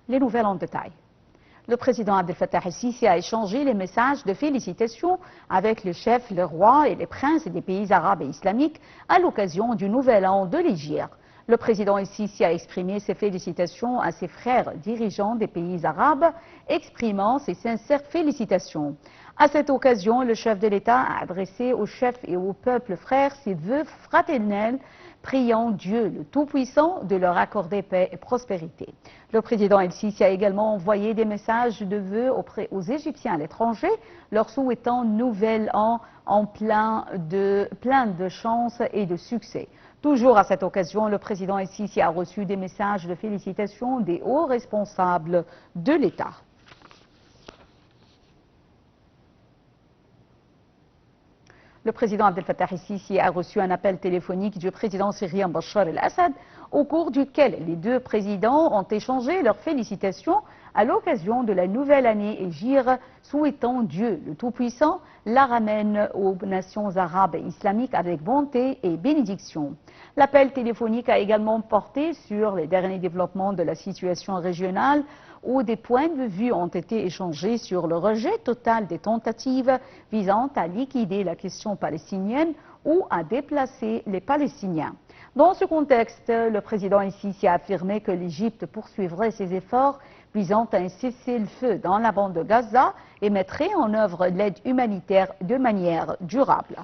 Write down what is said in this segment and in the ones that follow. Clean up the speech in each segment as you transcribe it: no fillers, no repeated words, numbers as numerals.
Les nouvelles en détail. Le président Abdel Fattah el-Sisi a échangé les messages de félicitations avec les chefs, les rois et les princes des pays arabes et islamiques à l'occasion du nouvel an de l'Hégire. Le président el-Sisi a exprimé ses félicitations à ses frères dirigeants des pays arabes, exprimant ses sincères félicitations. À cette occasion, le chef de l'État a adressé aux chefs et au peuple frère ses vœux fraternels, priant Dieu le Tout-Puissant de leur accorder paix et prospérité. Le président el-Sisi a également envoyé des messages de vœux aux Égyptiens à l'étranger, leur souhaitant nouvel an en plein de chance et de succès. Toujours à cette occasion, le président el-Sisi a reçu des messages de félicitations des hauts responsables de l'État. Le président Abdel Fattah el-Sisi a reçu un appel téléphonique du président syrien Bachar el-Assad, au cours duquel les deux présidents ont échangé leurs félicitations à l'occasion de la nouvelle année hégire, souhaitant Dieu le Tout-Puissant la ramène aux nations arabes et islamiques avec bonté et bénédiction. L'appel téléphonique a également porté sur les derniers développements de la situation régionale, où des points de vue ont été échangés sur le rejet total des tentatives visant à liquider la question palestinienne ou à déplacer les Palestiniens. Dans ce contexte, le président el-Sisi a affirmé que l'Égypte poursuivrait ses efforts visant à un cessez-le-feu dans la bande de Gaza et mettrait en œuvre l'aide humanitaire de manière durable.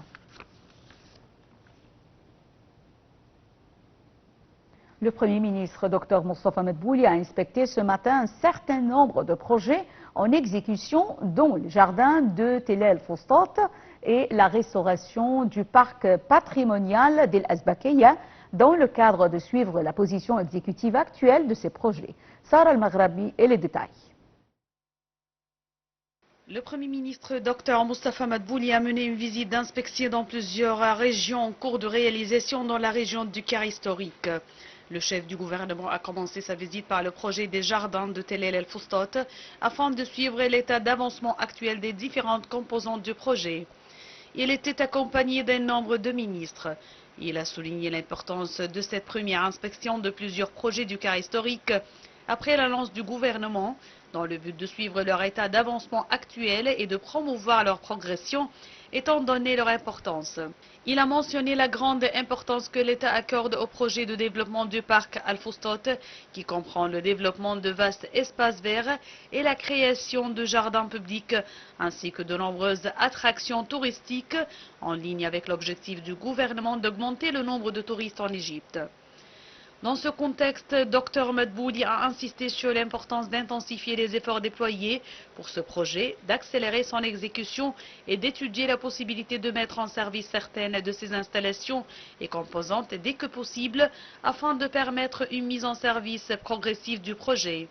Le Premier ministre, Dr Mostafa Medbouli, a inspecté ce matin un certain nombre de projets en exécution, dont le jardin de Tel el-Fostat et la restauration du parc patrimonial d'El Azbakeya, dans le cadre de suivre la position exécutive actuelle de ces projets. Sarah Al-Maghrabi et les détails. Le Premier ministre Dr Mostafa Medbouli a mené une visite d'inspection dans plusieurs régions en cours de réalisation dans la région du Caire historique. Le chef du gouvernement a commencé sa visite par le projet des jardins de Tel el-Fostat afin de suivre l'état d'avancement actuel des différentes composantes du projet. Il était accompagné d'un nombre de ministres. Il a souligné l'importance de cette première inspection de plusieurs projets du Caire historique après l'annonce du gouvernement dans le but de suivre leur état d'avancement actuel et de promouvoir leur progression étant donné leur importance. Il a mentionné la grande importance que l'État accorde au projet de développement du parc Al-Fostat qui comprend le développement de vastes espaces verts et la création de jardins publics ainsi que de nombreuses attractions touristiques en ligne avec l'objectif du gouvernement d'augmenter le nombre de touristes en Égypte. Dans ce contexte, Dr Medbouli a insisté sur l'importance d'intensifier les efforts déployés pour ce projet, d'accélérer son exécution et d'étudier la possibilité de mettre en service certaines de ces installations et composantes dès que possible afin de permettre une mise en service progressive du projet.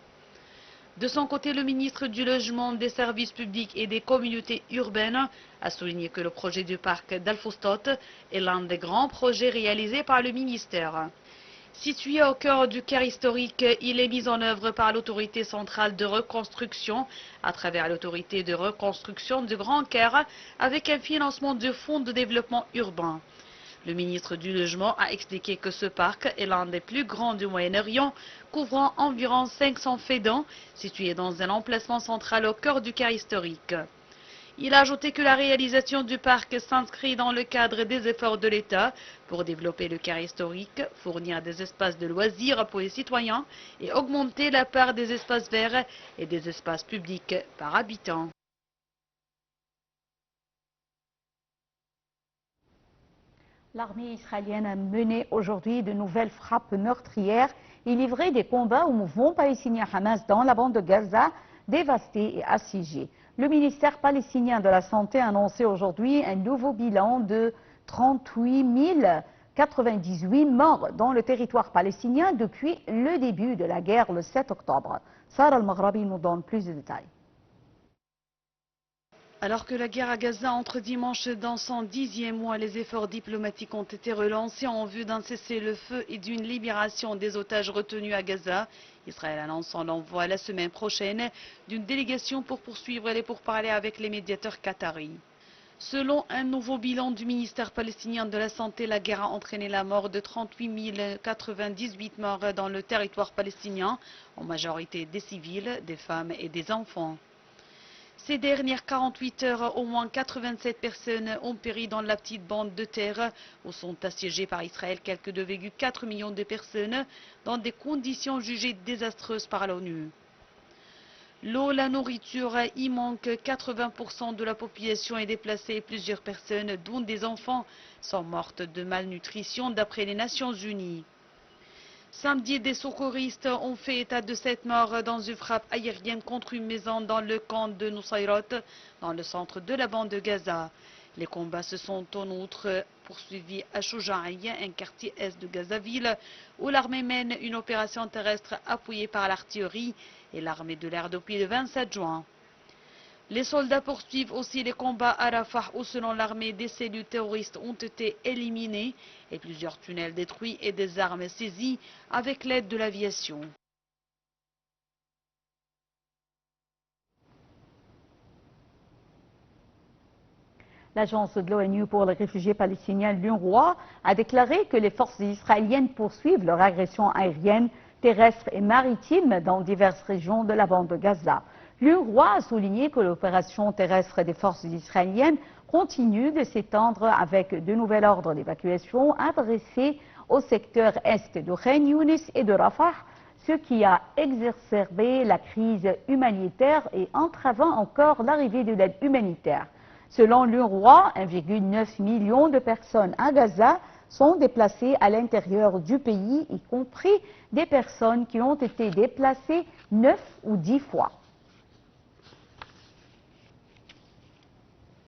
De son côté, le ministre du Logement, des Services publics et des communautés urbaines a souligné que le projet du parc d'Al-Fostat est l'un des grands projets réalisés par le ministère. Situé au cœur du Caire historique, il est mis en œuvre par l'autorité centrale de reconstruction à travers l'autorité de reconstruction du Grand Caire avec un financement du Fonds de développement urbain. Le ministre du Logement a expliqué que ce parc est l'un des plus grands du Moyen-Orient, couvrant environ 500 faidans, situé dans un emplacement central au cœur du Caire historique. Il a ajouté que la réalisation du parc s'inscrit dans le cadre des efforts de l'État pour développer le Caire historique, fournir des espaces de loisirs pour les citoyens et augmenter la part des espaces verts et des espaces publics par habitant. L'armée israélienne a mené aujourd'hui de nouvelles frappes meurtrières et livré des combats au mouvement palestinien Hamas dans la bande de Gaza, dévastée et assiégée. Le ministère palestinien de la Santé a annoncé aujourd'hui un nouveau bilan de 38 098 morts dans le territoire palestinien depuis le début de la guerre le 7 octobre. Sarah Al-Maghrabi nous donne plus de détails. Alors que la guerre à Gaza entre dimanche dans son 10e mois, les efforts diplomatiques ont été relancés en vue d'un cessez-le-feu et d'une libération des otages retenus à Gaza. Israël annonce l'envoi la semaine prochaine d'une délégation pour poursuivre les pourparlers avec les médiateurs qataris. Selon un nouveau bilan du ministère palestinien de la Santé, la guerre a entraîné la mort de 38 098 morts dans le territoire palestinien, en majorité des civils, des femmes et des enfants. Ces dernières 48 heures, au moins 87 personnes ont péri dans la petite bande de terre où sont assiégées par Israël quelques 2,4 millions de personnes dans des conditions jugées désastreuses par l'ONU. L'eau, la nourriture, y manque. 80% de la population est déplacée et plusieurs personnes, dont des enfants, sont mortes de malnutrition d'après les Nations Unies. Samedi, des secouristes ont fait état de 7 morts dans une frappe aérienne contre une maison dans le camp de Nusayrat, dans le centre de la bande de Gaza. Les combats se sont en outre poursuivis à Shoujaï, un quartier est de Gaza-Ville, où l'armée mène une opération terrestre appuyée par l'artillerie et l'armée de l'air depuis le 27 juin. Les soldats poursuivent aussi les combats à Rafah où, selon l'armée, des cellules terroristes ont été éliminées et plusieurs tunnels détruits et des armes saisies avec l'aide de l'aviation. L'agence de l'ONU pour les réfugiés palestiniens, l'UNRWA, a déclaré que les forces israéliennes poursuivent leur agression aérienne, terrestre et maritime dans diverses régions de la bande de Gaza. L'UNRWA a souligné que l'opération terrestre des forces israéliennes continue de s'étendre avec de nouveaux ordres d'évacuation adressés au secteur est de Khan Younis et de Rafah, ce qui a exacerbé la crise humanitaire et entravant encore l'arrivée de l'aide humanitaire. Selon l'UNRWA, 1,9 million de personnes à Gaza sont déplacées à l'intérieur du pays, y compris des personnes qui ont été déplacées 9 ou 10 fois.